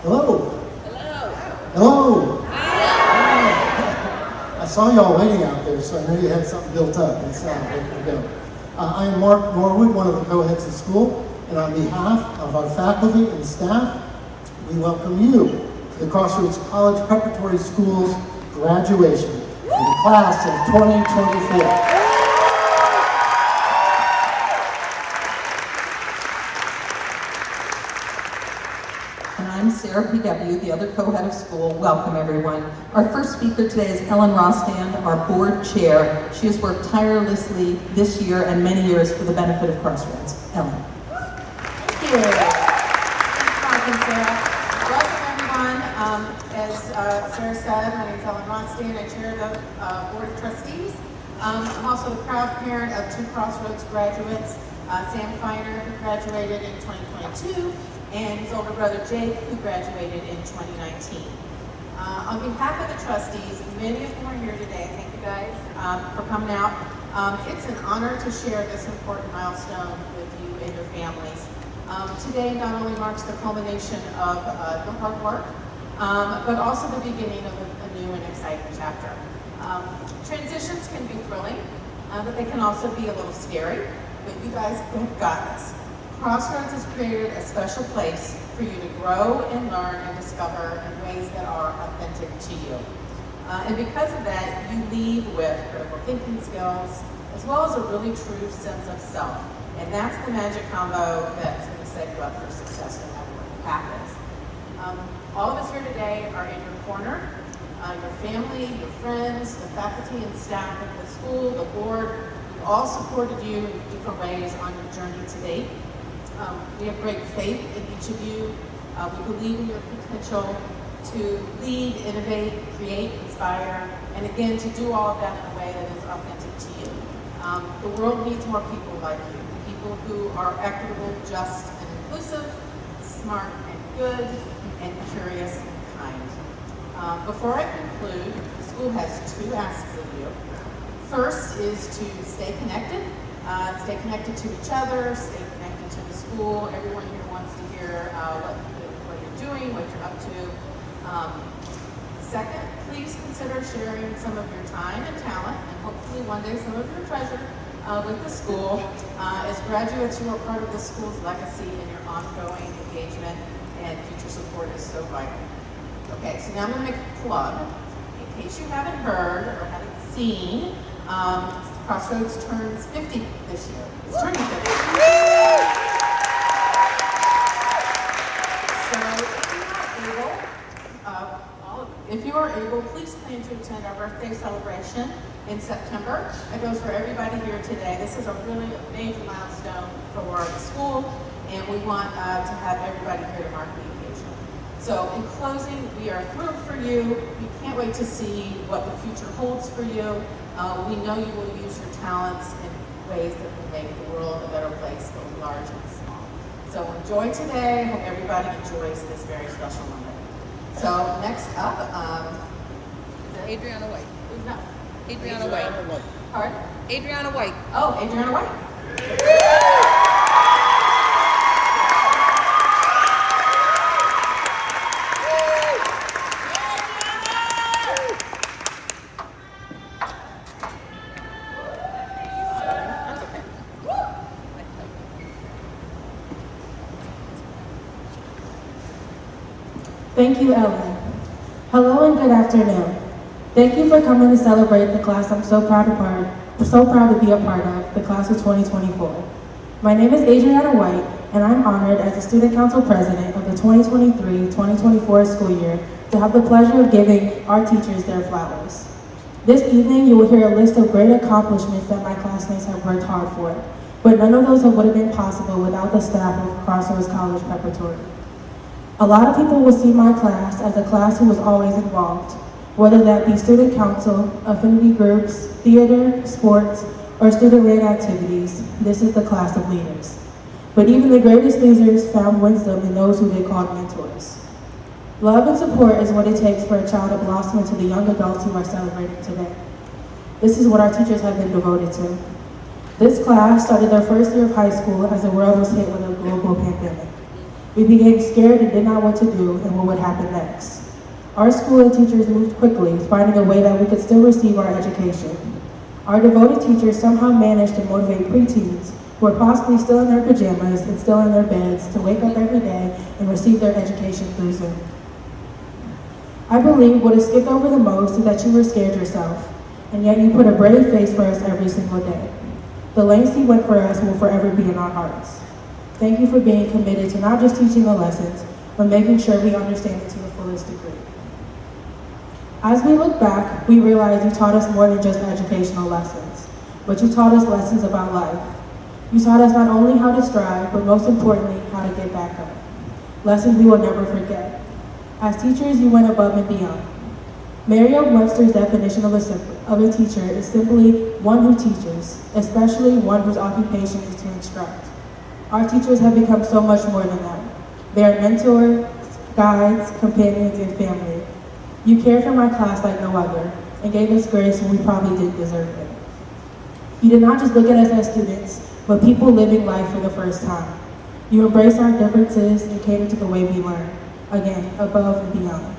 Hello. Hello. Hello. Hi. I saw y'all waiting out there, so I know you had something built up. It's ready to go. I am Mark Norwood, one of the co-heads of school, and on behalf of our faculty and staff, we welcome you to the Crossroads College Preparatory Schools graduation for the class of 2024. I'm Sarah PW, the other co-head of school. Welcome, everyone. Our first speaker today is Ellen Rostand, our board chair. She has worked tirelessly this year and many years for the benefit of Crossroads. Ellen. Thank you. Thanks, Mark and Sarah. Welcome, everyone. As Sarah said, my name is Ellen Rostand. I chair the Board of Trustees. I'm also the proud parent of two Crossroads graduates, Sam Feiner, who graduated in 2022, and his older brother Jake, who graduated in 2019. On behalf of the trustees, many of whom are here today, thank you guys for coming out. It's an honor to share this important milestone with you and your families. Today not only marks the culmination of the hard work, but also the beginning of a new and exciting chapter. Transitions can be thrilling, but they can also be a little scary, but you guys have got this. Crossroads has created a special place for you to grow and learn and discover in ways that are authentic to you. And because of that, you leave with critical thinking skills, as well as a really true sense of self. And that's the magic combo that's going to set you up for success no matter what your path is. All of us here today are in your corner. Your family, your friends, the faculty and staff of the school, the board, we've all supported you in different ways on your journey to date. We have great faith in each of you. We believe in your potential, to lead, innovate, create, inspire, and again, to do all of that in a way that is authentic to you. The world needs more people like you, people who are equitable, just, and inclusive, smart and good, and curious and kind. Before I conclude, the school has two asks of you. First is to stay connected to each other, stay connected to the school. Everyone here wants to hear what you're doing, what you're up to. Second, please consider sharing some of your time and talent, and hopefully one day some of your treasure with the school. As graduates, you are part of the school's legacy, and your ongoing engagement and future support is so vital. Okay, so now I'm going to make a plug. In case you haven't heard or haven't seen, Crossroads turns 50 this year. It's turning 50. So if you are able, please plan to attend our birthday celebration in September. It goes for everybody here today. This is a really major milestone for the school, and we want to have everybody here to mark the occasion. So in closing, we are thrilled for you. We can't wait to see what the future holds for you. We know you will use your talents in ways that will make the world a better place, both large and small. So enjoy today. Hope everybody enjoys this very special moment. So next up, Adriana White. who's next? Adriana White. Pardon? Adriana White. Oh, Adriana White. Thank you, Ellen. Hello and good afternoon. Thank you for coming to celebrate the class I'm so proud to be a part of, the class of 2024. My name is Adriana White, and I'm honored as the Student Council President of the 2023-2024 school year to have the pleasure of giving our teachers their flowers. This evening, you will hear a list of great accomplishments that my classmates have worked hard for, but none of those would have been possible without the staff of Crossroads College Preparatory. A lot of people will see my class as a class who was always involved, whether that be student council, affinity groups, theater, sports, or student-led activities. This is the class of leaders. But even the greatest leaders found wisdom in those who they called mentors. Love and support is what it takes for a child to blossom into the young adults who are celebrating today. This is what our teachers have been devoted to. This class started their first year of high school as the world was hit with a global pandemic. We became scared and didn't know what to do and what would happen next. Our school and teachers moved quickly, finding a way that we could still receive our education. Our devoted teachers somehow managed to motivate preteens who were possibly still in their pajamas and still in their beds to wake up every day and receive their education through Zoom. I believe what is skipped over the most is that you were scared yourself, and yet you put a brave face for us every single day. The lengths you went for us will forever be in our hearts. Thank you for being committed to not just teaching the lessons, but making sure we understand it to the fullest degree. As we look back, we realize you taught us more than just educational lessons, but you taught us lessons about life. You taught us not only how to strive, but most importantly, how to get back up. Lessons we will never forget. As teachers, you went above and beyond. Merriam-Webster's definition of a teacher is simply one who teaches, especially one whose occupation is to instruct. Our teachers have become so much more than that. They are mentors, guides, companions, and family. You cared for my class like no other, and gave us grace when we probably didn't deserve it. You did not just look at us as students, but people living life for the first time. You embraced our differences and catered to the way we learn, again, above and beyond.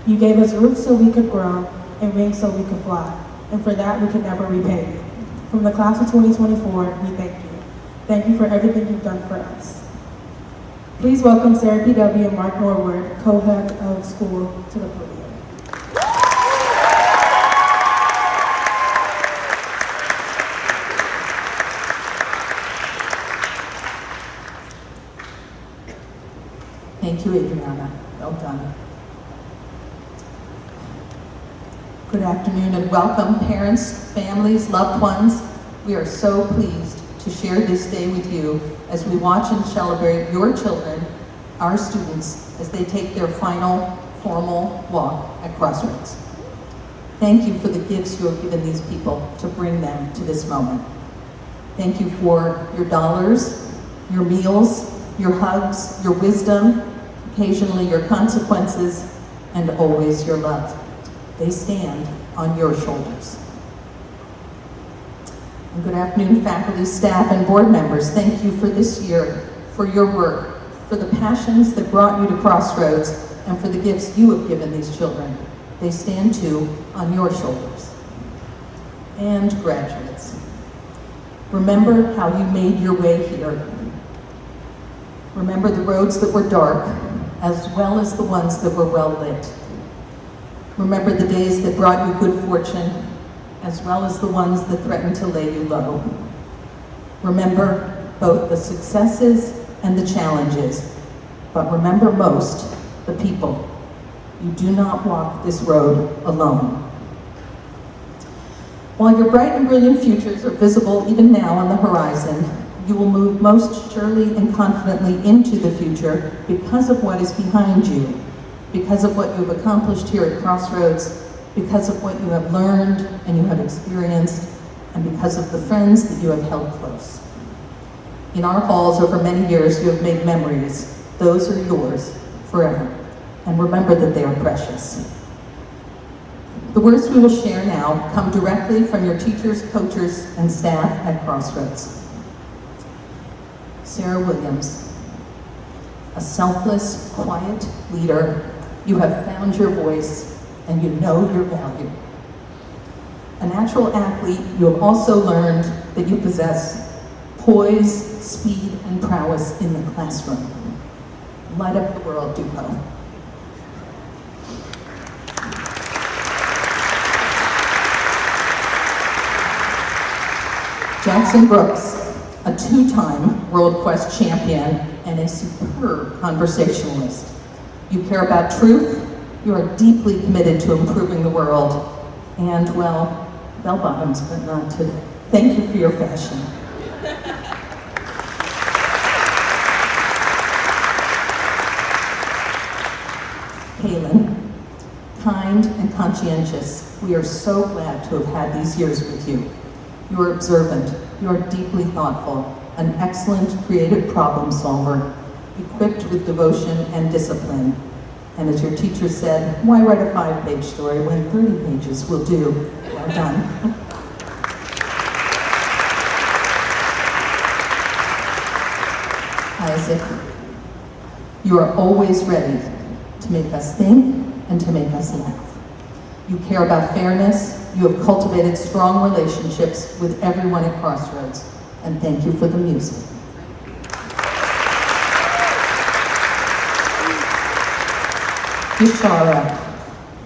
You gave us roots so we could grow, and wings so we could fly, and for that we could never repay you. From the class of 2024, we thank you. Thank you for everything you've done for us. Please welcome Sarah P.W. and Mark Norwood, co-head of school, to the podium. Thank you, Adriana. Well done. Good afternoon and welcome, parents, families, loved ones. We are so pleased to share this day with you as we watch and celebrate your children, our students, as they take their final formal walk at Crossroads. Thank you for the gifts you have given these people to bring them to this moment. Thank you for your dollars, your meals, your hugs, your wisdom, occasionally your consequences, and always your love. They stand on your shoulders. And good afternoon, faculty, staff, and board members. Thank you for this year, for your work, for the passions that brought you to Crossroads, and for the gifts you have given these children. They stand too on your shoulders. And graduates, remember how you made your way here. Remember the roads that were dark, as well as the ones that were well lit. Remember the days that brought you good fortune, as well as the ones that threatened to lay you low. Remember both the successes and the challenges, but remember most the people. You do not walk this road alone. While your bright and brilliant futures are visible even now on the horizon, you will move most surely and confidently into the future because of what is behind you, because of what you have accomplished here at Crossroads, because of what you have learned and you have experienced, and because of the friends that you have held close. In our halls over many years, you have made memories. Those are yours forever. And remember that they are precious. The words we will share now come directly from your teachers, coaches, and staff at Crossroads. Sarah Williams, a selfless, quiet leader, you have found your voice and you know your value. A natural athlete, you have also learned that you possess poise, speed, and prowess in the classroom. Light up the world, Dupo. Jackson Brooks, a two-time World Quest champion and a superb conversationalist. You care about truth, you are deeply committed to improving the world, and, well, bell-bottoms, but not today. Thank you for your fashion. Kaylin, kind and conscientious, we are so glad to have had these years with you. You are observant, you are deeply thoughtful, an excellent creative problem solver, equipped with devotion and discipline. And as your teacher said, why write a 5-page story when 30 pages will do? Well done. Isaac, you are always ready to make us think and to make us laugh. You care about fairness. You have cultivated strong relationships with everyone at Crossroads, and thank you for the music. Yashara,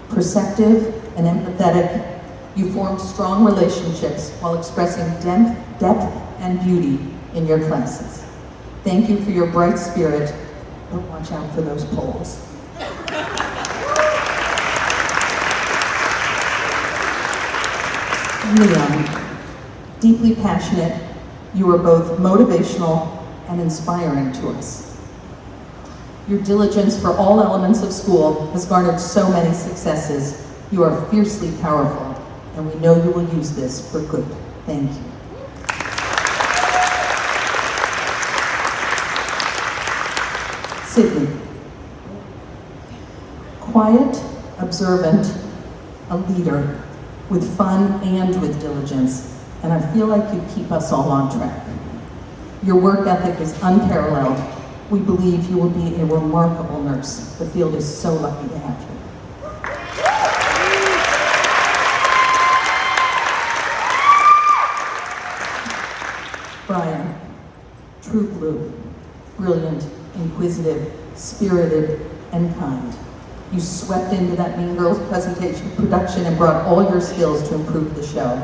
perceptive and empathetic, you formed strong relationships while expressing depth and beauty in your classes. Thank you for your bright spirit, but watch out for those poles. Leon, deeply passionate, you are both motivational and inspiring to us. Your diligence for all elements of school has garnered so many successes. You are fiercely powerful, and we know you will use this for good. Thank you. Sydney, quiet, observant, a leader, with fun and with diligence, and I feel like you keep us all on track. Your work ethic is unparalleled. We believe you will be a remarkable nurse. The field is so lucky to have you. Brian, true blue, brilliant, inquisitive, spirited, and kind. You swept into that Mean Girls presentation production and brought all your skills to improve the show.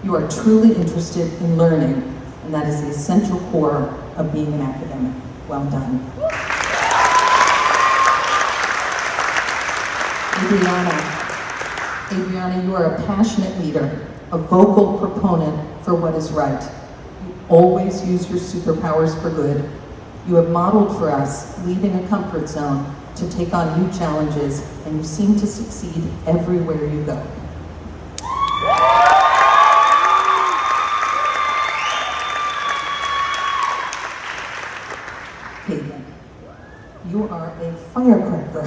You are truly interested in learning, and that is the essential core of being an academic. Well done. Adriana, you are a passionate leader, a vocal proponent for what is right. You always use your superpowers for good. You have modeled for us leaving a comfort zone to take on new challenges, and you seem to succeed everywhere you go. Caitlin, you are a firecracker.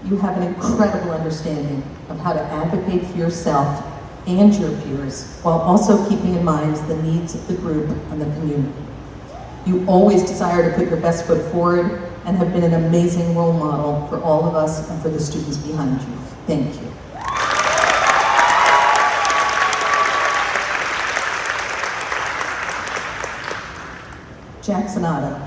You have an incredible understanding of how to advocate for yourself and your peers, while also keeping in mind the needs of the group and the community. You always desire to put your best foot forward and have been an amazing role model for all of us and for the students behind you. Thank you. Jackson Otto,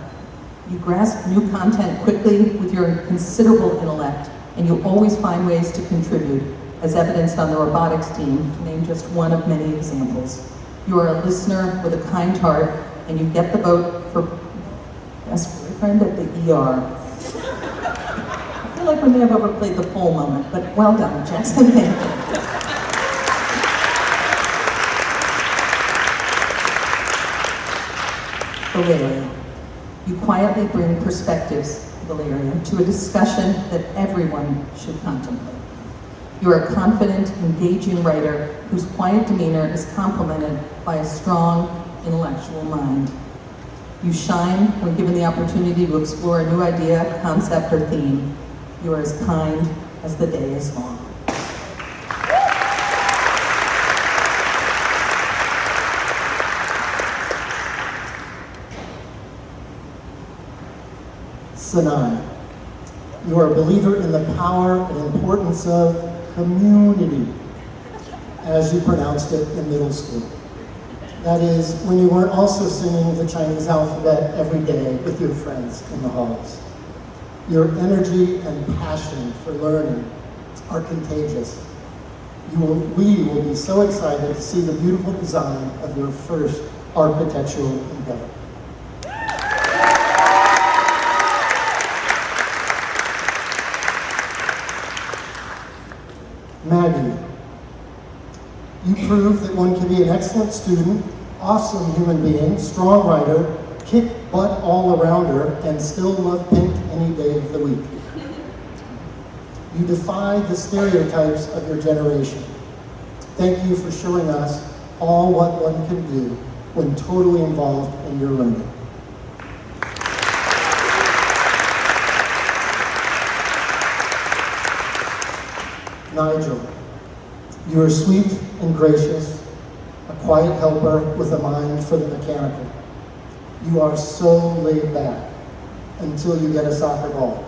you grasp new content quickly with your considerable intellect, and you always find ways to contribute, as evidenced on the robotics team, to name just one of many examples. You are a listener with a kind heart, and you get the vote for best boyfriend at the ER. I feel like we may have overplayed the poll moment, but well done, Jackson. Thank you. Valeria, you quietly bring perspectives, Valeria, to a discussion that everyone should contemplate. You are a confident, engaging writer whose quiet demeanor is complemented by a strong intellectual mind. You shine when given the opportunity to explore a new idea, concept, or theme. You are as kind as the day is long. Sinai, you are a believer in the power and importance of community, as you pronounced it in middle school. That is, when you weren't also singing the Chinese alphabet every day with your friends in the halls. Your energy and passion for learning are contagious. We will be so excited to see the beautiful design of your first architectural endeavor. Maggie, you prove that one can be an excellent student, awesome human being, strong writer, kick butt all arounder, and still love pink any day of the week. You defy the stereotypes of your generation. Thank you for showing us all what one can do when totally involved in your learning. Nigel, you are sweet and gracious, a quiet helper with a mind for the mechanical. You are so laid back until you get a soccer ball.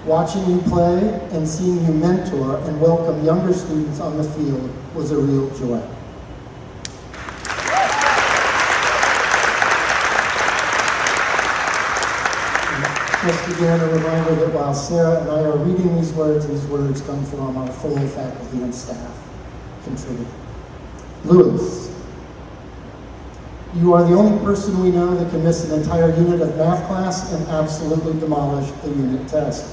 Watching you play and seeing you mentor and welcome younger students on the field was a real joy. Just again, a reminder that while Sarah and I are reading these words come from our full faculty and staff contributing. Lewis, you are the only person we know that can miss an entire unit of math class and absolutely demolish the unit test.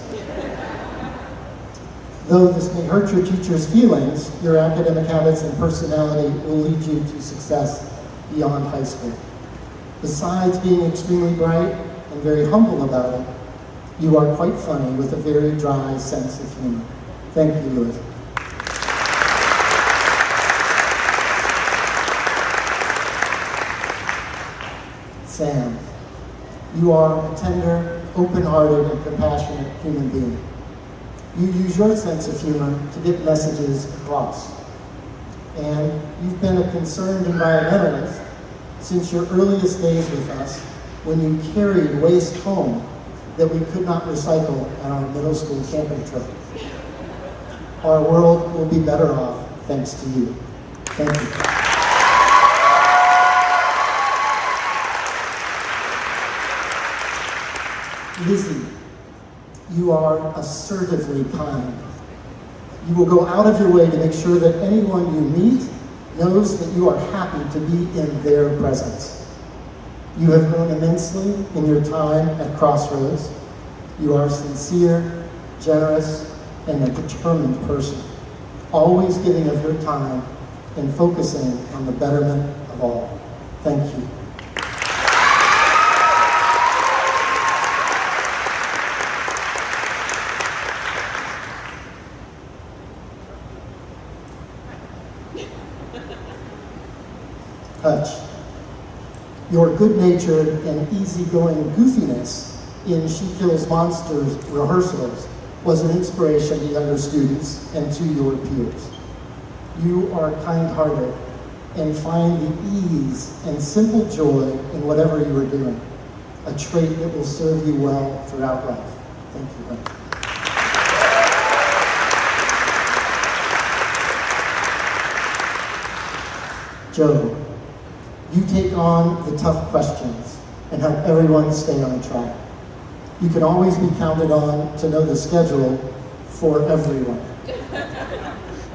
Though this may hurt your teacher's feelings, your academic habits and personality will lead you to success beyond high school. Besides being extremely bright and very humble about it, you are quite funny with a very dry sense of humor. Thank you, Lewis. Sam, you are a tender, open-hearted, and compassionate human being. You use your sense of humor to get messages across. And you've been a concerned environmentalist since your earliest days with us, when you carried waste home that we could not recycle at our middle school camping trip. Our world will be better off thanks to you. Thank you. Lizzie, you are assertively kind. You will go out of your way to make sure that anyone you meet knows that you are happy to be in their presence. You have grown immensely in your time at Crossroads. You are sincere, generous, and a determined person, always giving of your time and focusing on the betterment of all. Thank you. Hutch. Your good-natured and easygoing goofiness in She Kills Monsters rehearsals was an inspiration to younger students and to your peers. You are kind-hearted and find the ease and simple joy in whatever you are doing, a trait that will serve you well throughout life. Thank you, Hutch. Joe, you take on the tough questions and help everyone stay on track. You can always be counted on to know the schedule for everyone.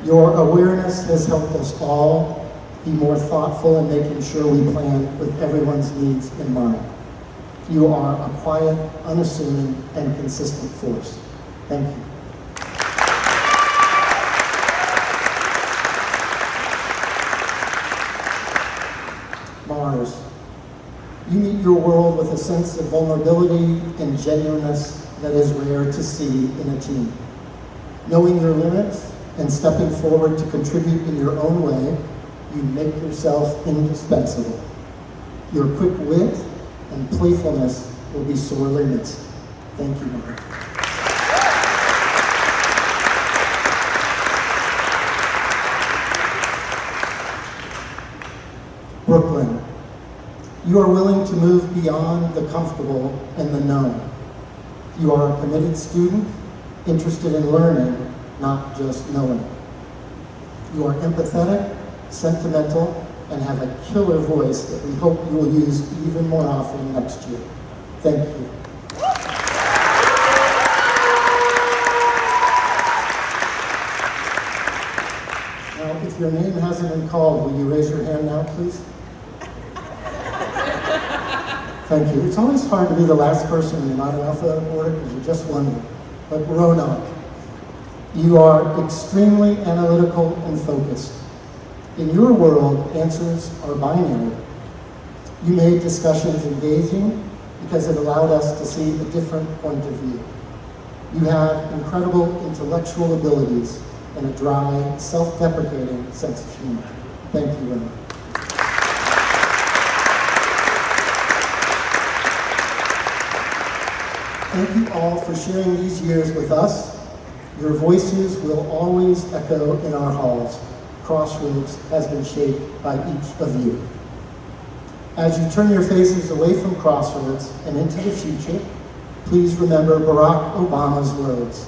Your awareness has helped us all be more thoughtful in making sure we plan with everyone's needs in mind. You are a quiet, unassuming, and consistent force. Thank you. Mars, you meet your world with a sense of vulnerability and genuineness that is rare to see in a teen. Knowing your limits and stepping forward to contribute in your own way, you make yourself indispensable. Your quick wit and playfulness will be sorely missed. Thank you, Mars. Brooklyn, you are willing to move beyond the comfortable and the known. You are a committed student, interested in learning, not just knowing. You are empathetic, sentimental, and have a killer voice that we hope you will use even more often next year. Thank you. Now, if your name hasn't been called, will you raise your hand now, please? Thank you. It's always hard to be the last person when you're not in alphabetical order because you're just wondering. But Roanoke, you are extremely analytical and focused. In your world, answers are binary. You made discussions engaging because it allowed us to see a different point of view. You have incredible intellectual abilities and a dry, self-deprecating sense of humor. Thank you, Roanoke. Thank you all for sharing these years with us. Your voices will always echo in our halls. Crossroads has been shaped by each of you. As you turn your faces away from Crossroads and into the future, please remember Barack Obama's words.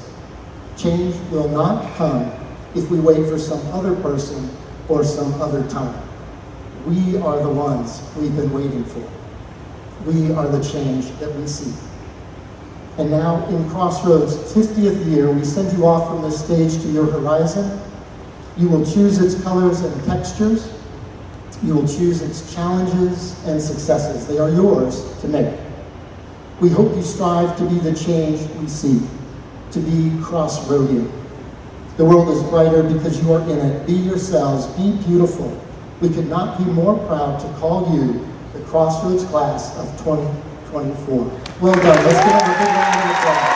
Change will not come if we wait for some other person or some other time. We are the ones we've been waiting for. We are the change that we seek. And now, in Crossroads' 50th year, we send you off from this stage to your horizon. You will choose its colors and textures. You will choose its challenges and successes. They are yours to make. We hope you strive to be the change we seek, to be Crossroadian. The world is brighter because you are in it. Be yourselves, be beautiful. We could not be more proud to call you the Crossroads class of 2024. Well done. Let's give them a big round of applause.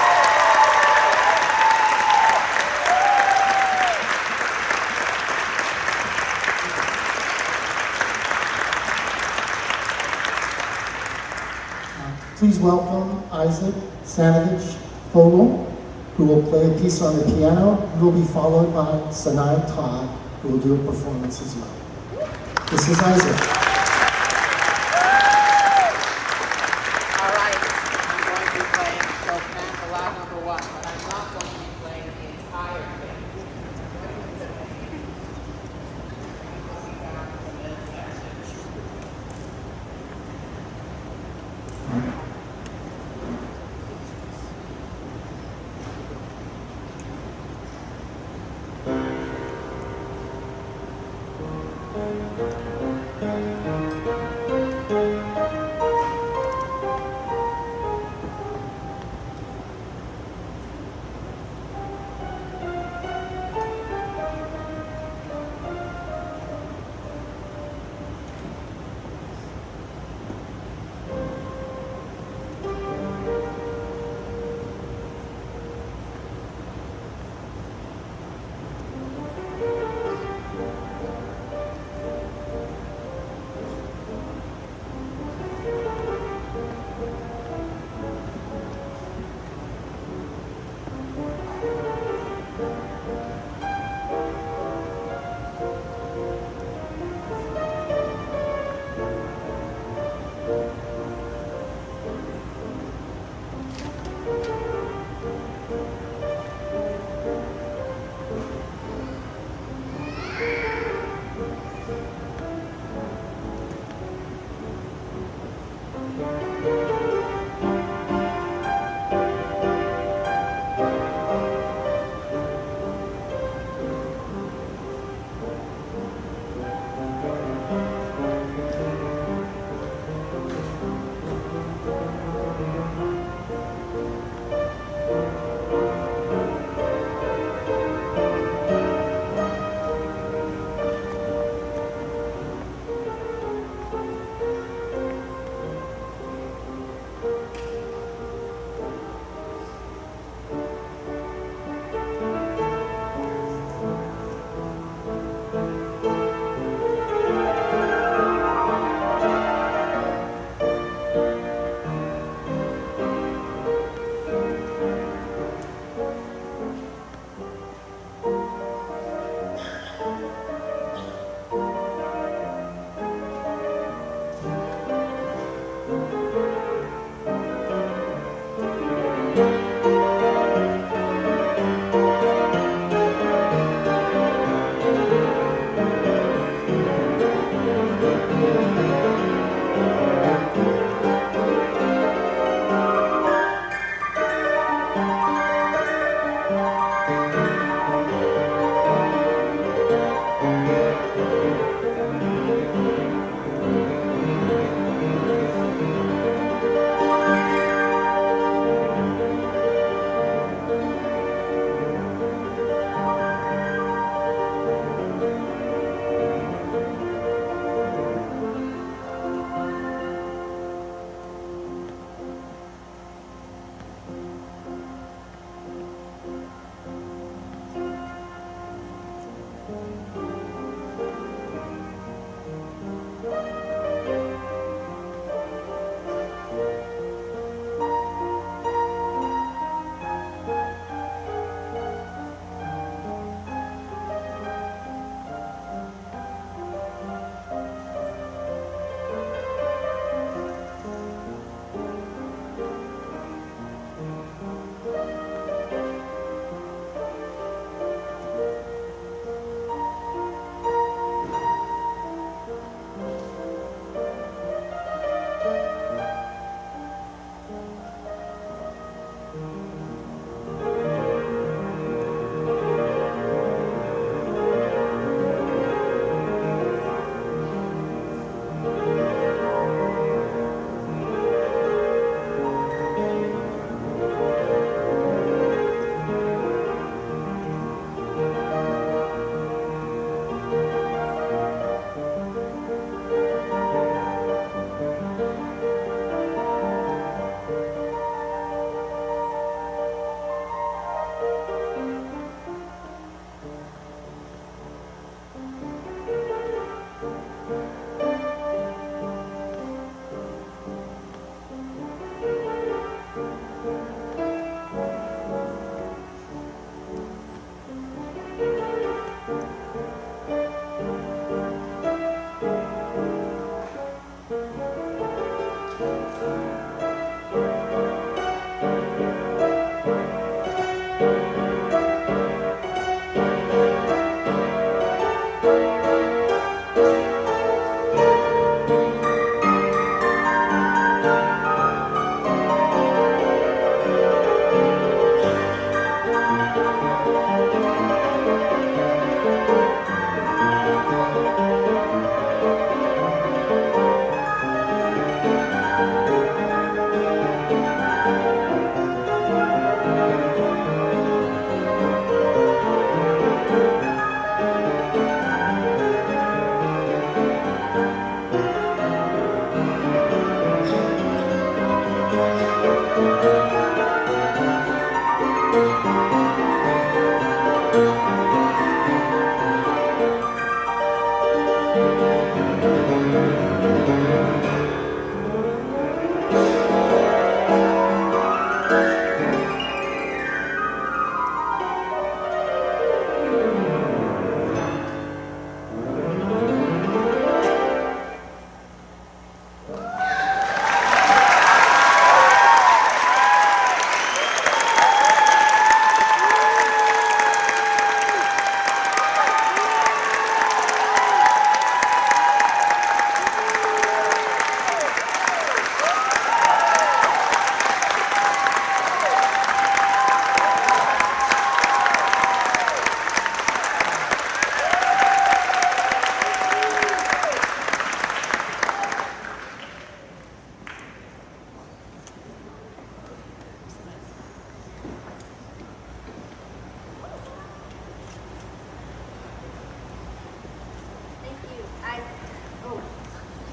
Please welcome Isaac Sanovich Fogel, who will play a piece on the piano. He will be followed by Sinai Todd, who will do a performance as well. This is Isaac. All right, I'm going to be playing Candelabra number 1, but I'm not going to be playing the entire thing.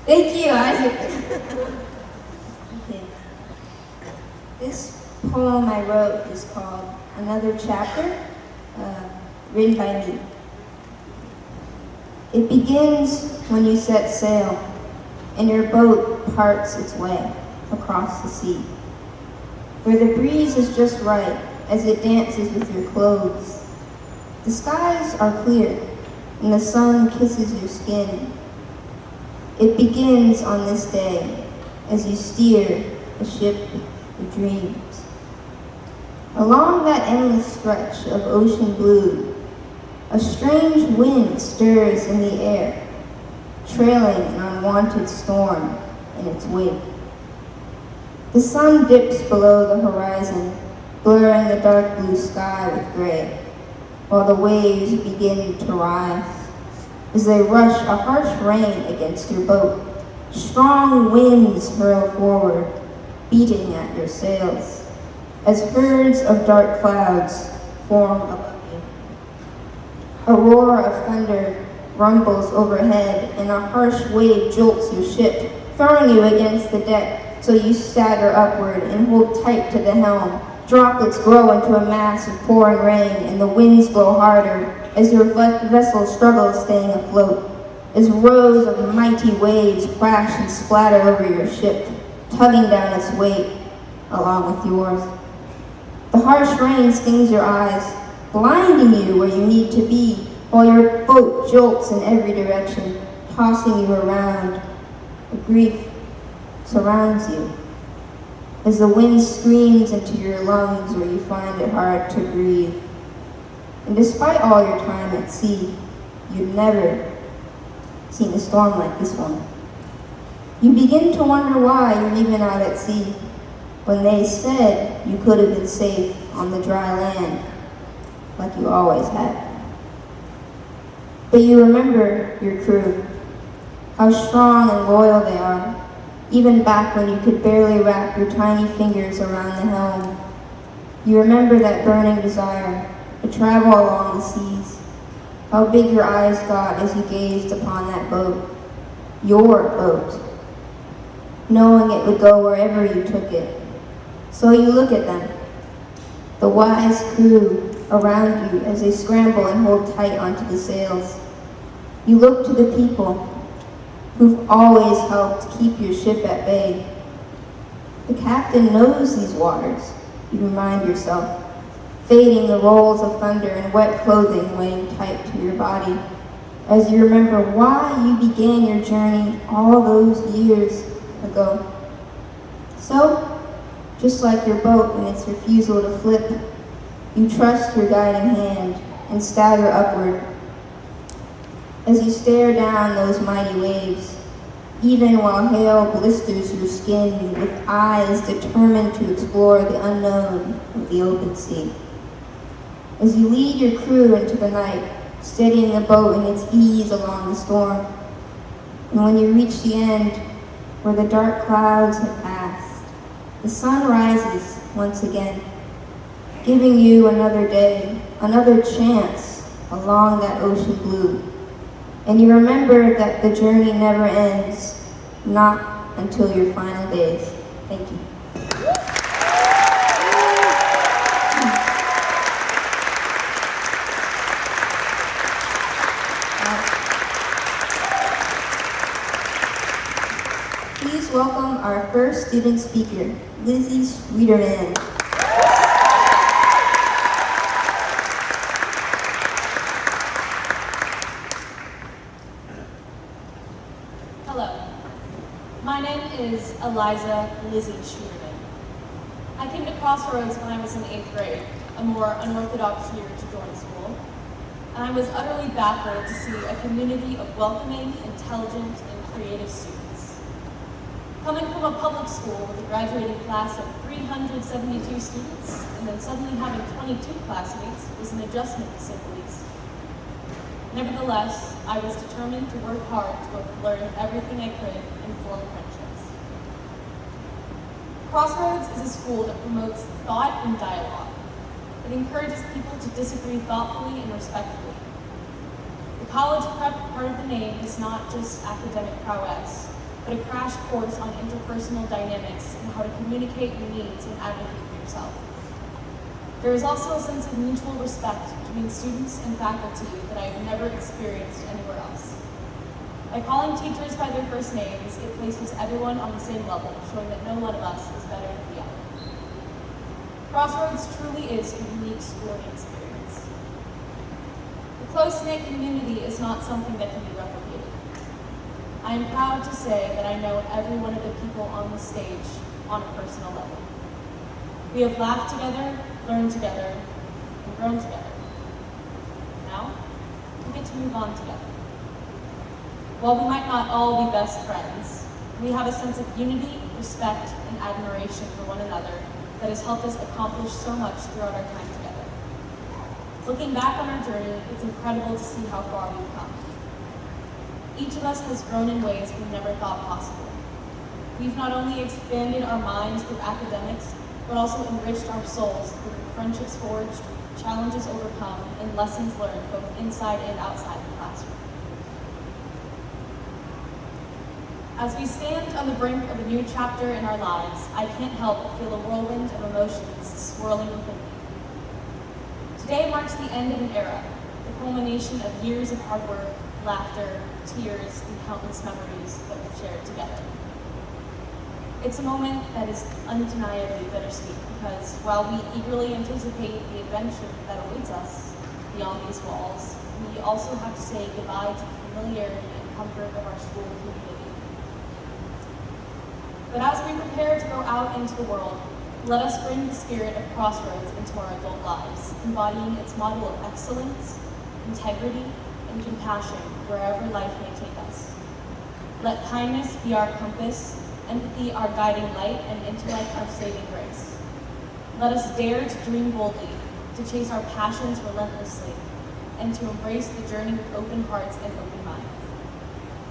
Thank you, Isaac. Okay. This poem I wrote is called Another Chapter, written by me. It begins when you set sail and your boat parts its way across the sea, where the breeze is just right as it dances with your clothes. The skies are clear and the sun kisses your skin. It begins on this day as you steer a ship of dreams. Along that endless stretch of ocean blue, a strange wind stirs in the air, trailing an unwanted storm in its wake. The sun dips below the horizon, blurring the dark blue sky with gray, while the waves begin to rise as they rush a harsh rain against your boat. Strong winds hurl forward, beating at your sails, as herds of dark clouds form above you. A roar of thunder rumbles overhead, and a harsh wave jolts your ship, throwing you against the deck, so you stagger upward and hold tight to the helm. Droplets grow into a mass of pouring rain, and the winds blow harder as your vessel struggles staying afloat, as rows of mighty waves crash and splatter over your ship, tugging down its weight along with yours. The harsh rain stings your eyes, blinding you where you need to be, while your boat jolts in every direction, tossing you around. A grief surrounds you as the wind screams into your lungs where you find it hard to breathe. And despite all your time at sea, you've never seen a storm like this one. You begin to wonder why you're even out at sea, when they said you could have been safe on the dry land, like you always had. But you remember your crew, how strong and loyal they are, even back when you could barely wrap your tiny fingers around the helm. You remember that burning desire to travel along the seas, how big your eyes got as you gazed upon that boat, your boat, knowing it would go wherever you took it. So you look at them, the wise crew around you as they scramble and hold tight onto the sails. You look to the people who've always helped keep your ship at bay. The captain knows these waters, you remind yourself, fading the rolls of thunder and wet clothing weighing tight to your body, as you remember why you began your journey all those years ago. So, just like your boat in its refusal to flip, you trust your guiding hand and stagger upward. As you stare down those mighty waves, even while hail blisters your skin with eyes determined to explore the unknown of the open sea. As you lead your crew into the night, steadying the boat in its ease along the storm, and when you reach the end, where the dark clouds have passed, the sun rises once again, giving you another day, another chance along that ocean blue. And you remember that the journey never ends, not until your final days. Thank you. Please welcome our first student speaker, Lizzie Schwederman. Hello, my name is Eliza Lizzie Schwederman. I came to Crossroads when I was in 8th grade, a more unorthodox year to join school, and I was utterly baffled to see a community of welcoming, intelligent, and creative students. Coming from a public school with a graduating class of 372 students, and then suddenly having 22 classmates was an adjustment to say the least. Nevertheless, I was determined to work hard to both learn everything I could and form friendships. Crossroads is a school that promotes thought and dialogue. It encourages people to disagree thoughtfully and respectfully. The college prep part of the name is not just academic prowess, but a crash course on interpersonal dynamics and how to communicate your needs and advocate for yourself. There is also a sense of mutual respect between students and faculty that I have never experienced anywhere else. By calling teachers by their first names, it places everyone on the same level, showing that no one of us is better than the other. Crossroads truly is a unique schooling experience. The close-knit community is not something that can be replicated. I am proud to say that I know every one of the people on the stage on a personal level. We have laughed together, learned together, and grown together. Now, we get to move on together. While we might not all be best friends, we have a sense of unity, respect, and admiration for one another that has helped us accomplish so much throughout our time together. Looking back on our journey, it's incredible to see how far we've come. Each of us has grown in ways we never thought possible. We've not only expanded our minds through academics, but also enriched our souls through friendships forged, challenges overcome, and lessons learned both inside and outside the classroom. As we stand on the brink of a new chapter in our lives, I can't help but feel a whirlwind of emotions swirling within me. Today marks the end of an era, the culmination of years of hard work, laughter, tears, and countless memories that we've shared together. It's a moment that is undeniably bittersweet because while we eagerly anticipate the adventure that awaits us beyond these walls, we also have to say goodbye to the familiarity and comfort of our school community. But as we prepare to go out into the world, let us bring the spirit of Crossroads into our adult lives, embodying its model of excellence, integrity, and compassion wherever life may take us. Let kindness be our compass, empathy our guiding light, and intellect our saving grace. Let us dare to dream boldly, to chase our passions relentlessly, and to embrace the journey with open hearts and open minds.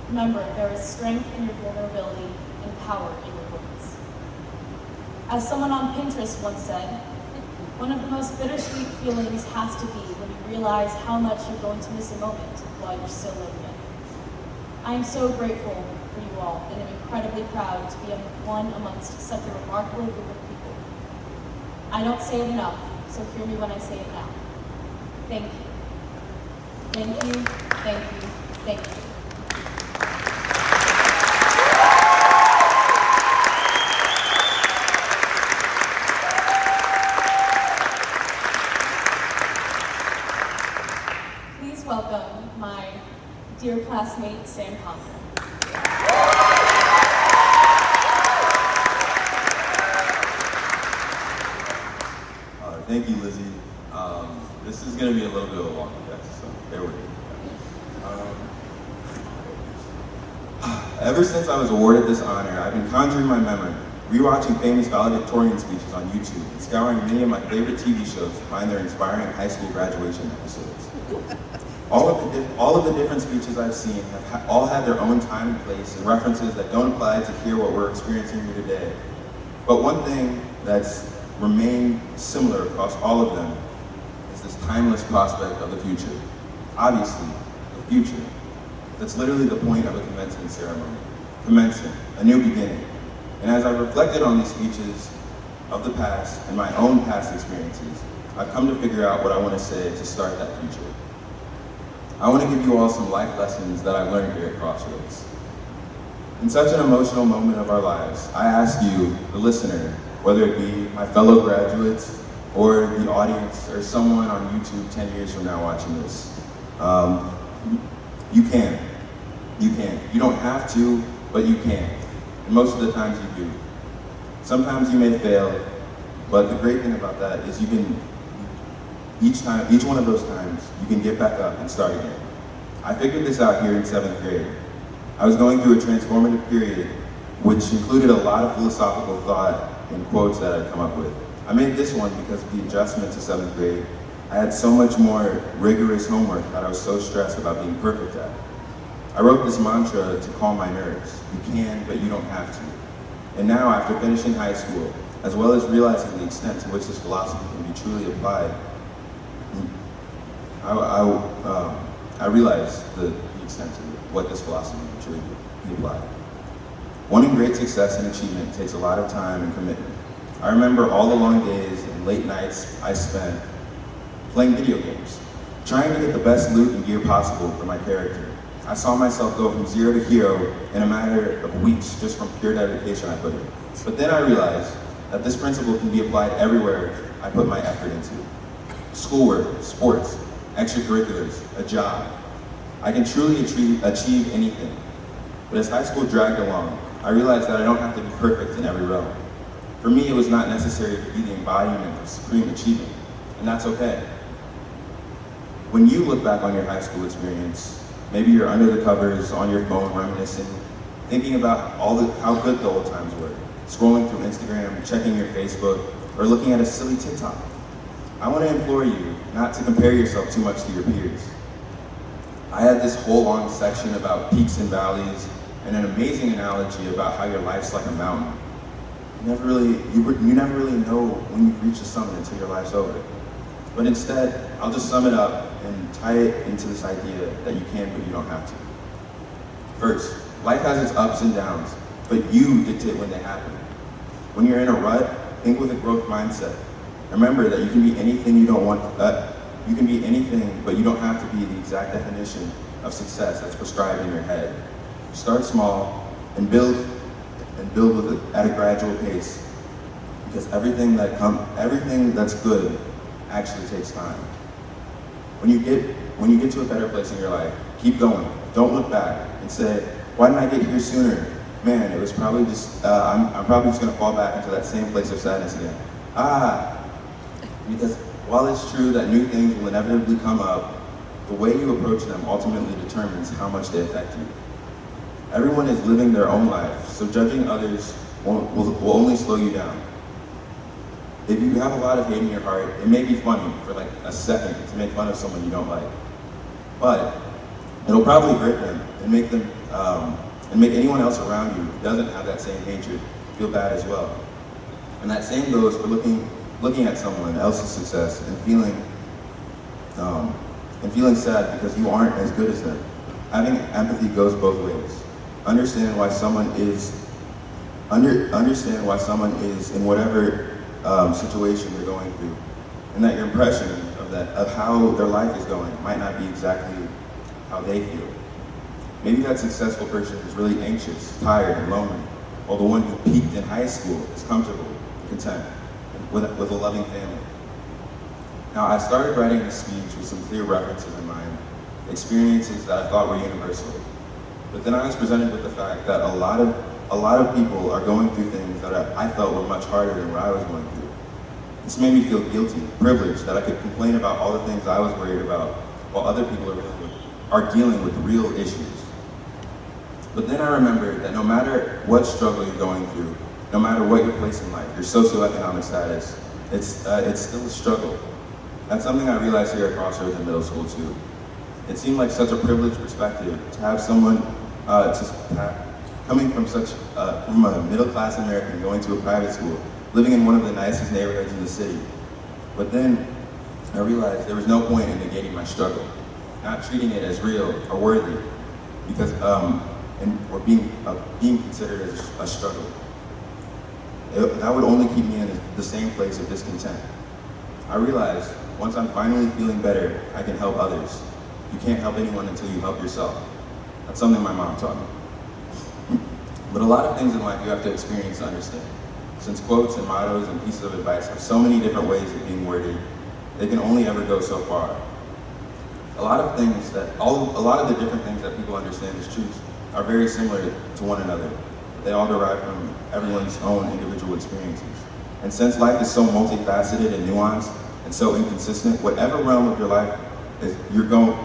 Remember, there is strength in your vulnerability and power in your words. As someone on Pinterest once said, one of the most bittersweet feelings has to be when you realize how much you're going to miss a moment while you're still living it. I am so grateful for you all and am incredibly proud to be one amongst such a remarkable group of people. I don't say it enough, so hear me when I say it now. Thank you. Thank you, thank you, thank you. Welcome my dear classmate, Sam Conklin. Thank you, Lizzie. This is going to be a little bit of a long text, so bear with me. Ever since I was awarded this honor, I've been conjuring my memory, rewatching famous valedictorian speeches on YouTube, and scouring many of my favorite TV shows to find their inspiring high school graduation episodes. All of the different speeches I've seen have all had their own time and place and references that don't apply to hear what we're experiencing here today. But one thing that's remained similar across all of them is this timeless prospect of the future. Obviously, the future. That's literally the point of a commencement ceremony. Commencing, a new beginning. And as I reflected on these speeches of the past and my own past experiences, I've come to figure out what I want to say to start that future. I want to give you all some life lessons that I've learned here at Crossroads. In such an emotional moment of our lives, I ask you, the listener, whether it be my fellow graduates or the audience or someone on YouTube 10 years from now watching this, you can. You can. You don't have to, but you can. And most of the times you do. Sometimes you may fail, but the great thing about that is you can, each one of those times, you can get back up and start again. I figured this out here in 7th grade. I was going through a transformative period, which included a lot of philosophical thought and quotes that I'd come up with. I made this one because of the adjustment to 7th grade. I had so much more rigorous homework that I was so stressed about being perfect at. I wrote this mantra to calm my nerves. You can, but you don't have to. And now, after finishing high school, as well as realizing the extent to which this philosophy can be truly applied, I realized the extent to what this philosophy can truly be applied. Wanting great success and achievement takes a lot of time and commitment. I remember all the long days and late nights I spent playing video games, trying to get the best loot and gear possible for my character. I saw myself go from 0 to hero in a matter of weeks just from pure dedication I put in. But then I realized that this principle can be applied everywhere I put my effort into. Schoolwork, sports, extracurriculars, a job. I can truly achieve anything. But as high school dragged along, I realized that I don't have to be perfect in every realm. For me, it was not necessary to be the embodiment of supreme achievement, and that's okay. When you look back on your high school experience, maybe you're under the covers on your phone reminiscing, thinking about how good the old times were, scrolling through Instagram, checking your Facebook, or looking at a silly TikTok. I want to implore you not to compare yourself too much to your peers. I had this whole long section about peaks and valleys and an amazing analogy about how your life's like a mountain. You never really know when you've reached the summit until your life's over. But instead, I'll just sum it up and tie it into this idea that you can, but you don't have to. First, life has its ups and downs, but you dictate when they happen. When you're in a rut, think with a growth mindset. Remember that you can be anything you don't want. You can be anything, but you don't have to be the exact definition of success that's prescribed in your head. Start small and build at a gradual pace, because everything that's good actually takes time. When you get to a better place in your life, keep going. Don't look back and say, "Why didn't I get here sooner? Man, it was probably just I'm probably just going to fall back into that same place of sadness again." Because while it's true that new things will inevitably come up, the way you approach them ultimately determines how much they affect you. Everyone is living their own life, so judging others will only slow you down. If you have a lot of hate in your heart, it may be funny for like a second to make fun of someone you don't like, but it'll probably hurt them and make anyone else around you who doesn't have that same hatred feel bad as well. And that same goes for looking at someone else's success and feeling sad because you aren't as good as them. Having empathy goes both ways. Understand why someone is in whatever situation they're going through, and that your impression of how their life is going might not be exactly how they feel. Maybe that successful person is really anxious, tired, and lonely, while the one who peaked in high school is comfortable, content, with a loving family. Now, I started writing this speech with some clear references in mind, experiences that I thought were universal. But then I was presented with the fact that a lot of people are going through things that I felt were much harder than what I was going through. This made me feel guilty, privileged, that I could complain about all the things I was worried about, while other people are dealing with real issues. But then I remembered that no matter what struggle you're going through, no matter what your place in life, your socioeconomic status, it's still a struggle. That's something I realized here at Crossroads in middle school too. It seemed like such a privileged perspective to have someone coming from a middle-class American going to a private school, living in one of the nicest neighborhoods in the city. But then I realized there was no point in negating my struggle, not treating it as real or worthy, because or being considered as a struggle. That would only keep me in the same place of discontent. I realized once I'm finally feeling better, I can help others. You can't help anyone until you help yourself. That's something my mom taught me. But a lot of things in life you have to experience to understand. Since quotes and mottos and pieces of advice have so many different ways of being worded, they can only ever go so far. A lot of the different things that people understand as truths are very similar to one another. They all derive from everyone's own individual experiences. And since life is so multifaceted and nuanced and so inconsistent, whatever realm of your life is going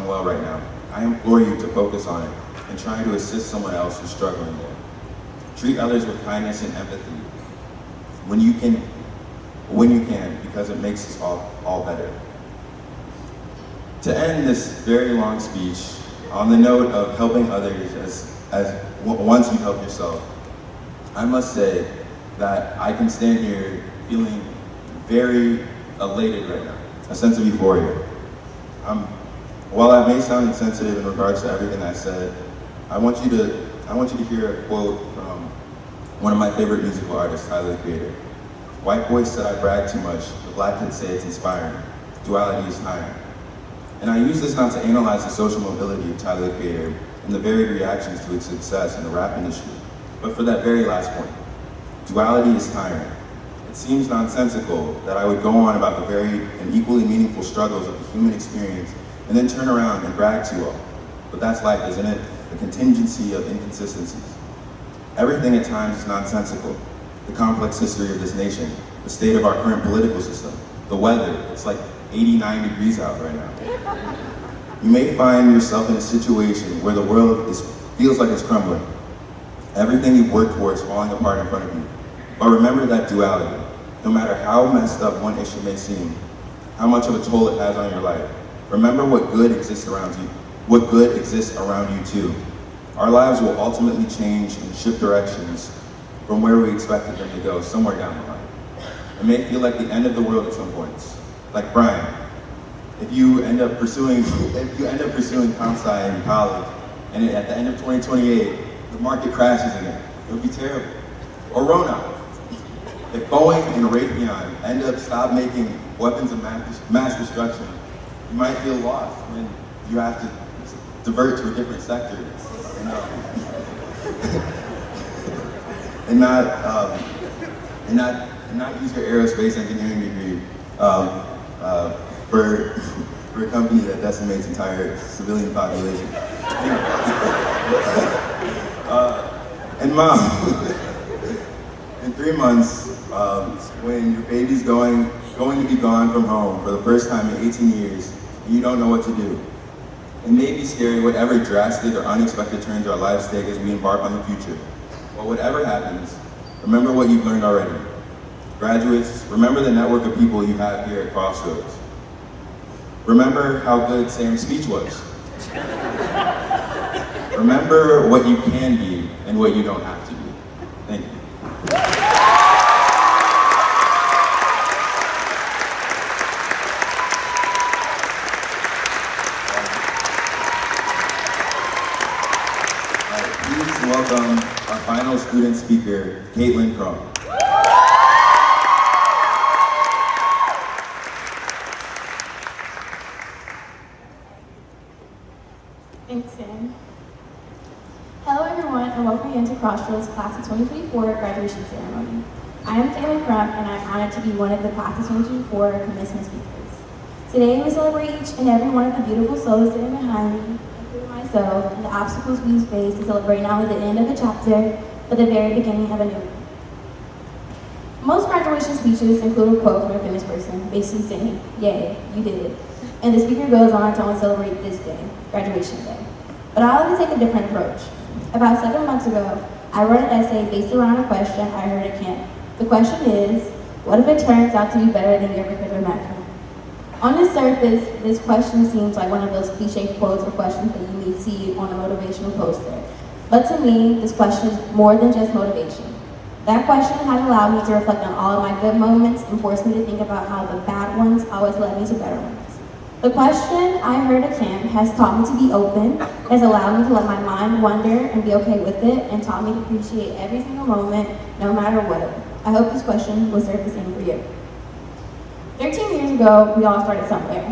well right now, I implore you to focus on it and try to assist someone else who's struggling there. Treat others with kindness and empathy when you can, because it makes us all better. To end this very long speech, on the note of helping others as once you help yourself, I must say that I can stand here feeling very elated right now, a sense of euphoria. While I may sound insensitive in regards to everything I said, I want you I want you to hear a quote from one of my favorite musical artists, Tyler, the Creator. White boys said I brag too much, but black kids say it's inspiring. Duality is tiring. And I use this not to analyze the social mobility of Tyler, the Creator and the varied reactions to its success in the rap industry, but for that very last point. Duality is tiring. It seems nonsensical that I would go on about the varied and equally meaningful struggles of the human experience and then turn around and brag to you all. But that's life, isn't it? The contingency of inconsistencies. Everything at times is nonsensical. The complex history of this nation, the state of our current political system, the weather, it's like 89 degrees out right now. You may find yourself in a situation where the world feels like it's crumbling. Everything you've worked for is falling apart in front of you. But remember that duality. No matter how messed up one issue may seem, how much of a toll it has on your life, remember what good exists around you. What good exists around you too. Our lives will ultimately change and shift directions from where we expected them to go, somewhere down the line. It may feel like the end of the world at some points. Like Brian, if you end up pursuing comp sci in college, and at the end of 2028, the market crashes again, it would be terrible. Or Rona, if Boeing and Raytheon end up stop making weapons of mass destruction, you might feel lost when you have to divert to a different sector and not use your aerospace engineering degree for a company that decimates entire civilian population. And mom, in 3 months, when your baby's going to be gone from home for the first time in 18 years, and you don't know what to do. It may be scary whatever drastic or unexpected turns our lives take as we embark on the future. But whatever happens, remember what you've learned already. Graduates, remember the network of people you have here at Crossroads. Remember how good Sam's speech was. Remember what you can be and what you don't have to be. Thank you. Please welcome our final student speaker, Caitlin Crum. Thanks, Sam. Hello, everyone, and welcome into Crossroads Class of 2024 graduation ceremony. I am Caitlin Crump, and I'm honored to be one of the Class of 2024 commencement speakers. Today, we celebrate each and every one of the beautiful souls sitting behind me, including myself, and the obstacles we face to celebrate not only the end of a chapter, but the very beginning of a new one. Most graduation speeches include a quote from a famous person, basically saying, "Yay, you did it." And the speaker goes on to only celebrate this day, graduation day. But I like to take a different approach. About 7 months ago, I wrote an essay based around a question I heard at camp. The question is, what if it turns out to be better than you ever could imagine? On the surface, this question seems like one of those cliche quotes or questions that you may see on a motivational poster. But to me, this question is more than just motivation. That question has allowed me to reflect on all of my good moments and forced me to think about how the bad ones always led me to better ones. The question I heard at camp has taught me to be open, has allowed me to let my mind wander and be okay with it, and taught me to appreciate every single moment, no matter what. I hope this question will serve the same for you. 13 years ago, we all started somewhere.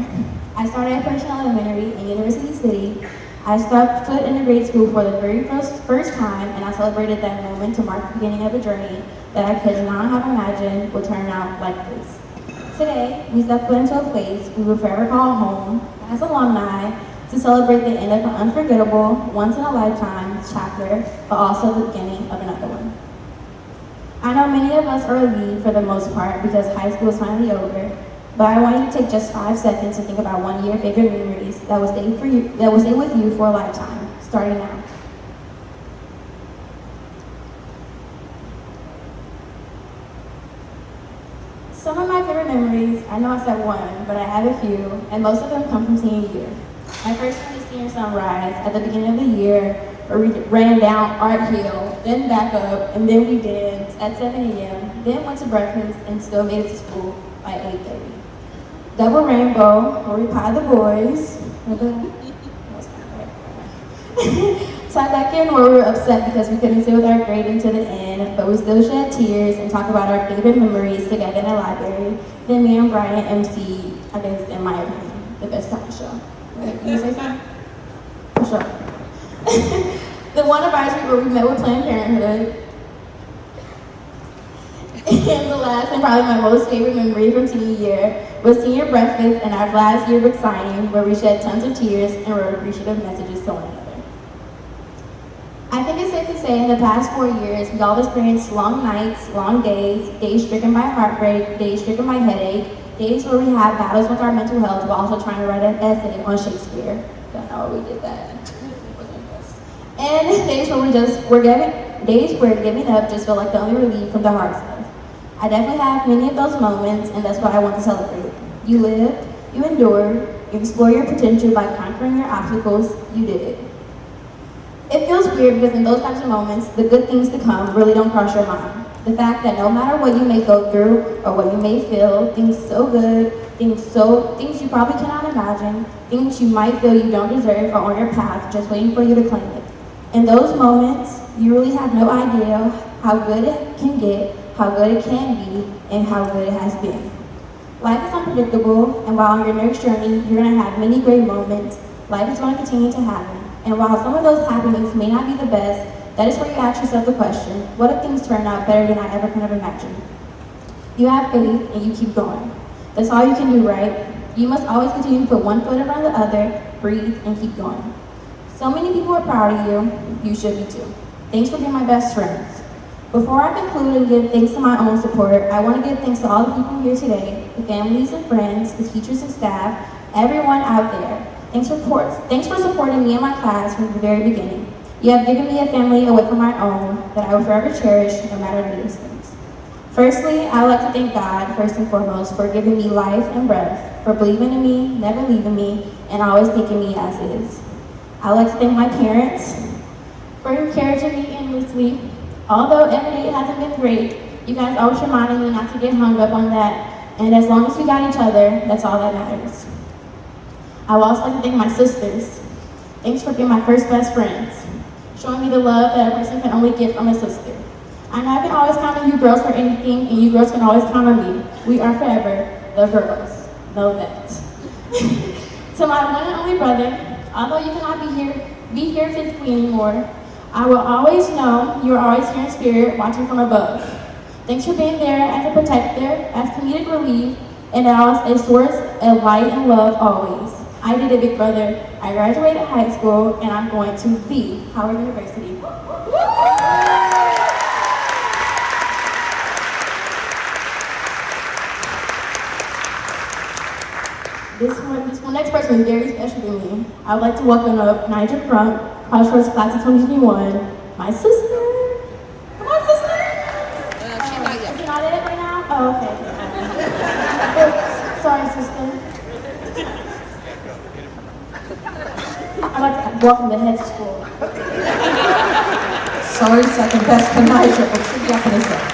I started at Pershing Elementary in University City. I stepped foot into grade school for the very first time, and I celebrated that moment to mark the beginning of a journey that I could not have imagined would turn out like this. Today, we step foot into a place we will forever call home as alumni to celebrate the end of an unforgettable, once-in-a-lifetime chapter, but also the beginning of another one. I know many of us are relieved for the most part because high school is finally over, but I want you to take just 5 seconds to think about one of your favorite memories that will stay with you for a lifetime, starting now. Some of my favorite memories, I know I said one, but I have a few, and most of them come from senior year. My first one is senior sunrise at the beginning of the year, where we ran down Art Hill, then back up, and then we danced at 7 a.m., then went to breakfast, and still made it to school by 8:30. Double Rainbow, where we pied the boys, Sat back in where we were upset because we couldn't sit with our grade until the end, but we still shed tears and talk about our favorite memories together in the library. Then me and Brian MC, I guess in my opinion, the best time show. Right? Can you say something? For sure. The one advisory where we met with Planned Parenthood. And the last and probably my most favorite memory from senior year was senior breakfast and our last yearbook signing where we shed tons of tears and wrote appreciative messages to one another. I think it's safe to say in the past 4 years, we all experienced long nights, long days, days stricken by heartbreak, days stricken by headache, days where we had battles with our mental health while also trying to write an essay on Shakespeare. Don't know why we did that. And days where giving up just felt like the only relief from the hard stuff. I definitely have many of those moments, and that's what I want to celebrate. You lived, you endured, you explored your potential by conquering your obstacles, you did it. It feels weird because in those types of moments, the good things to come really don't cross your mind. The fact that no matter what you may go through or what you may feel, things so good, things you probably cannot imagine, things you might feel you don't deserve are on your path just waiting for you to claim it. In those moments, you really have no idea how good it can get, how good it can be, and how good it has been. Life is unpredictable, and while on your next journey, you're going to have many great moments. Life is going to continue to happen. And while some of those happenings may not be the best, that is where you ask yourself the question, what if things turn out better than I ever could have imagined? You have faith and you keep going. That's all you can do, right? You must always continue to put one foot around the other, breathe, and keep going. So many people are proud of you. You should be too. Thanks for being my best friends. Before I conclude and give thanks to my own support, I want to give thanks to all the people here today, the families and friends, the teachers and staff, everyone out there. Thanks for supporting me and my class from the very beginning. You have given me a family away from my own that I will forever cherish no matter the distance. Firstly, I would like to thank God, first and foremost, for giving me life and breath, for believing in me, never leaving me, and always taking me as is. I would like to thank my parents for encouraging me endlessly. Although every day hasn't been great, you guys always reminded me not to get hung up on that, and as long as we got each other, that's all that matters. I would also like to thank my sisters. Thanks for being my first best friends, showing me the love that a person can only get from a sister. I know I can always count on you girls for anything, and you girls can always count on me. We are forever the girls. Know that. To my one and only brother, although you cannot be here physically anymore, I will always know you are always here in spirit, watching from above. Thanks for being there as a protector, as comedic relief, and as a source of light and love always. I did it, big brother. I graduated high school, and I'm going to the Howard University. This next person is very special to me. I would like to welcome up Nigel Crump, Crossroads Class of 2021, my sister. Come on, sister. She's not yet. Is it not it right now? Oh, okay. Sorry, sister. I'd like to welcome the head of school. Sorry, second best to Nigel, but she'll be up in a second.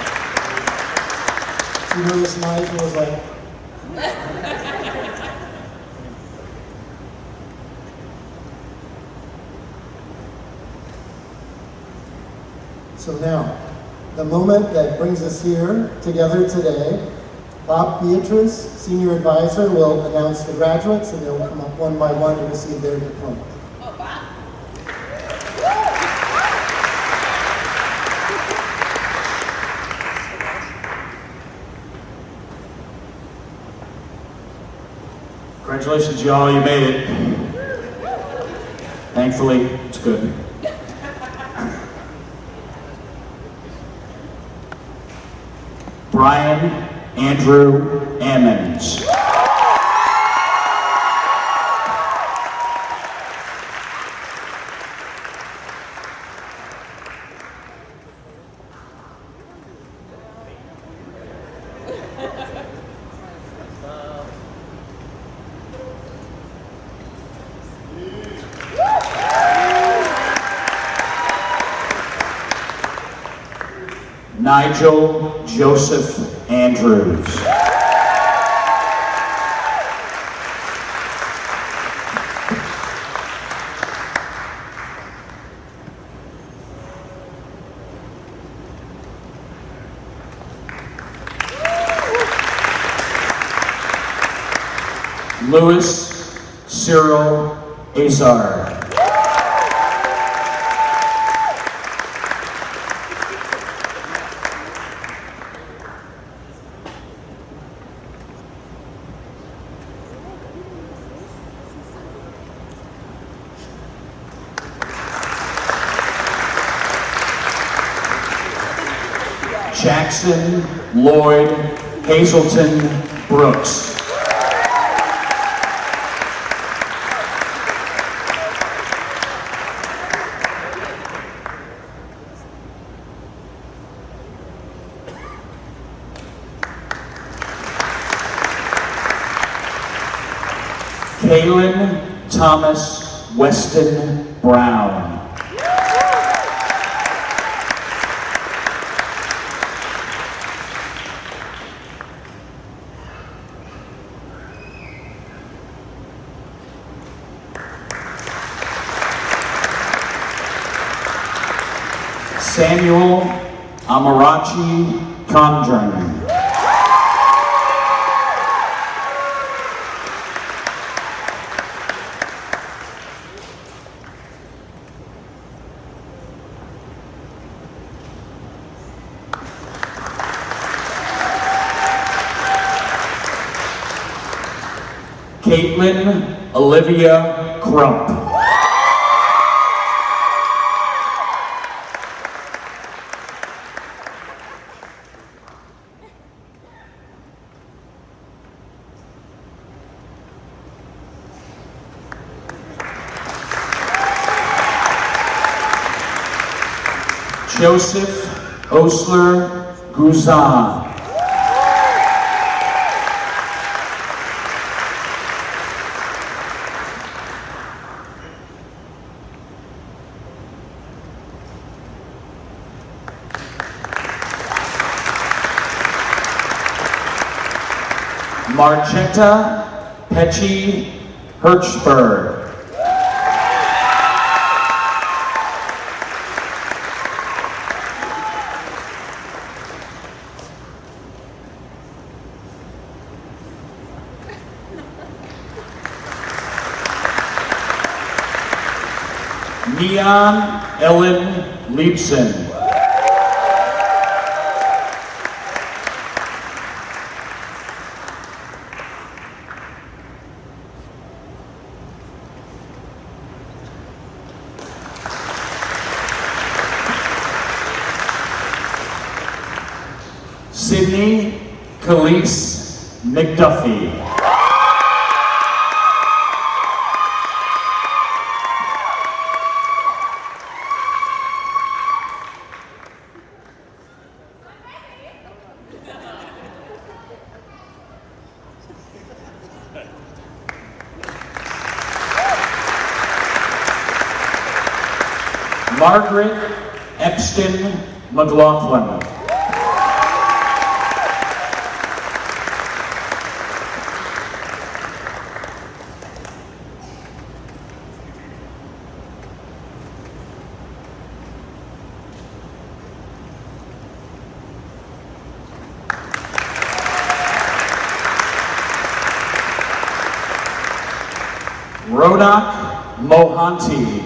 You notice Nigel was like, so now, the moment that brings us here together today, Bob Beatrice, Senior Advisor, will announce the graduates and they'll come up one by one to receive their diploma. Oh, Bob. Congratulations, y'all, you made it. Thankfully, it's good. Brian Andrew Ammons. Nigel Joseph Andrews. Louis Cyril Azar. Jackson Lloyd Hazelton Brooks. Kaylin Thomas Weston Brown. Samuel Amarachi Condren. Caitlin Olivia Crump. Joseph Osler Guzan. Margetta Pecci Hirschberg. Neon Ellen Liebsen. Sydney Khalees McDuffie. Margaret Epstein McLaughlin. Ronak Mohanty.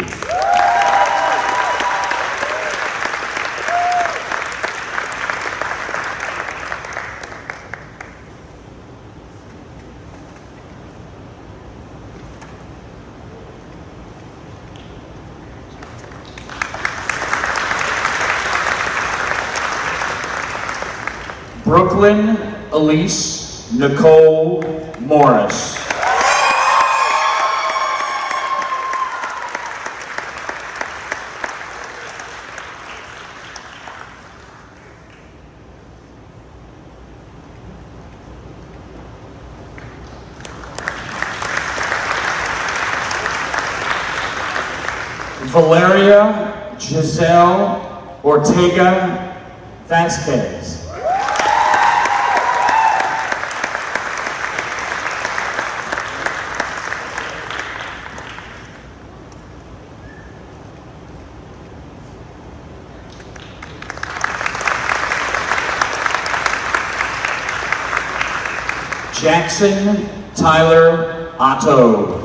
Brooklyn Elise Nicole Morris. Valeria Giselle Ortega Vasquez. Jackson Tyler Otto.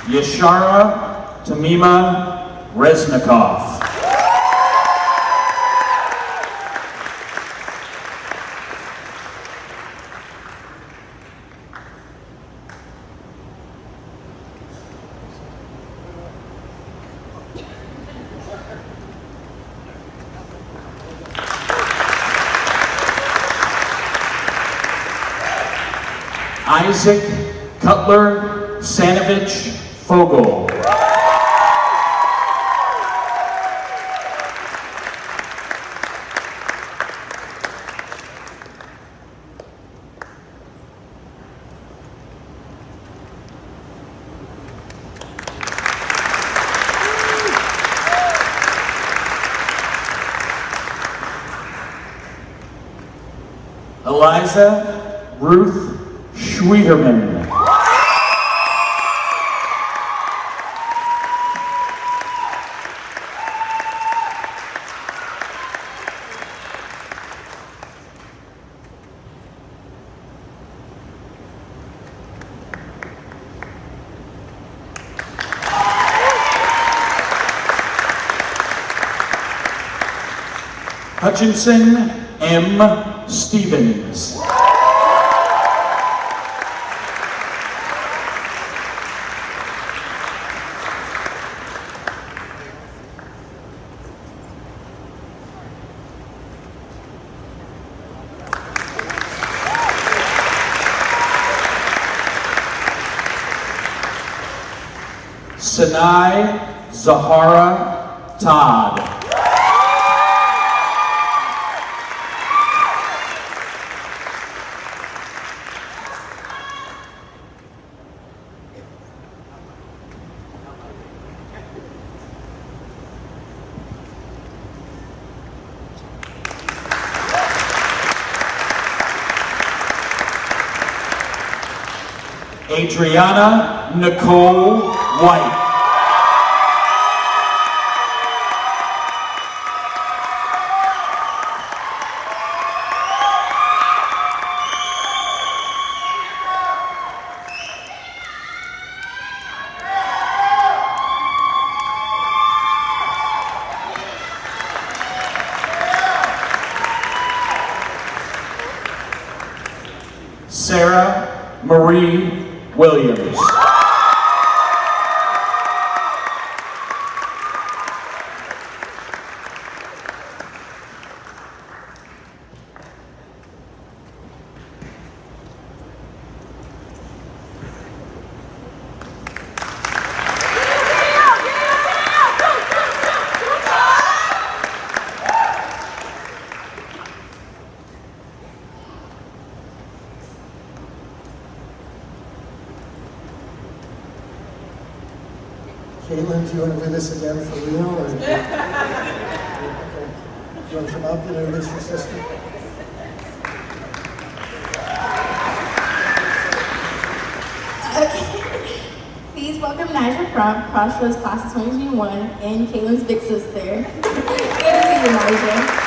Yashara Tamima Reznikov. Isaac Cutler Sanovich Fogel. Eliza Ruth Schwieterman. Hutchinson M. Stevens. Sinai Zahara Todd. Adriana Nicole White. Sarah Marie Williams. Caitlin, do you want to do this again for real? Or okay. Do you want to come up and introduce your sister? Please welcome Nigel from Crossroads Class of 2021 and Caitlin's big sister. Good to see you, Nigel.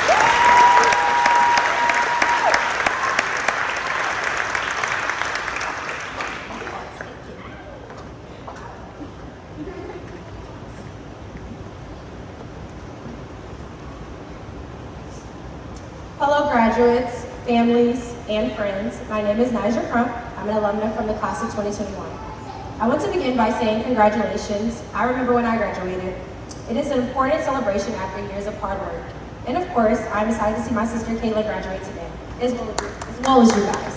Hello graduates, families, and friends. My name is Nija Crump. I'm an alumna from the class of 2021. I want to begin by saying congratulations. I remember when I graduated. It is an important celebration after years of hard work. And of course, I'm excited to see my sister Kayla graduate today, as well as you guys.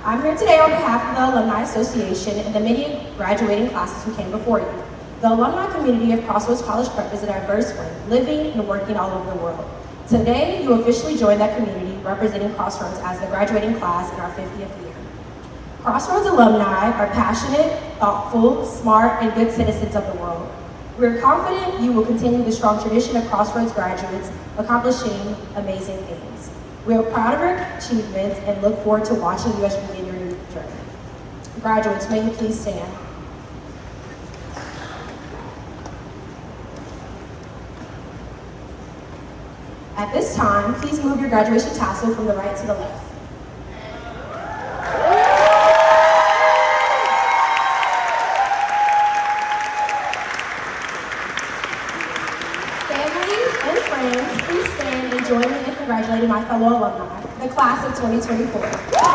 I'm here today on behalf of the Alumni Association and the many graduating classes who came before you. The alumni community of Crossroads College Prep is a diverse one, living and working all over the world. Today, you officially join that community, representing Crossroads as the graduating class in our 50th year. Crossroads alumni are passionate, thoughtful, smart, and good citizens of the world. We're confident you will continue the strong tradition of Crossroads graduates accomplishing amazing things. We are proud of your achievements and look forward to watching you as you begin your new journey. Graduates, may you please stand. At this time, please move your graduation tassel from the right to the left. Family and friends, please stand and join me in congratulating my fellow alumni, the class of 2024.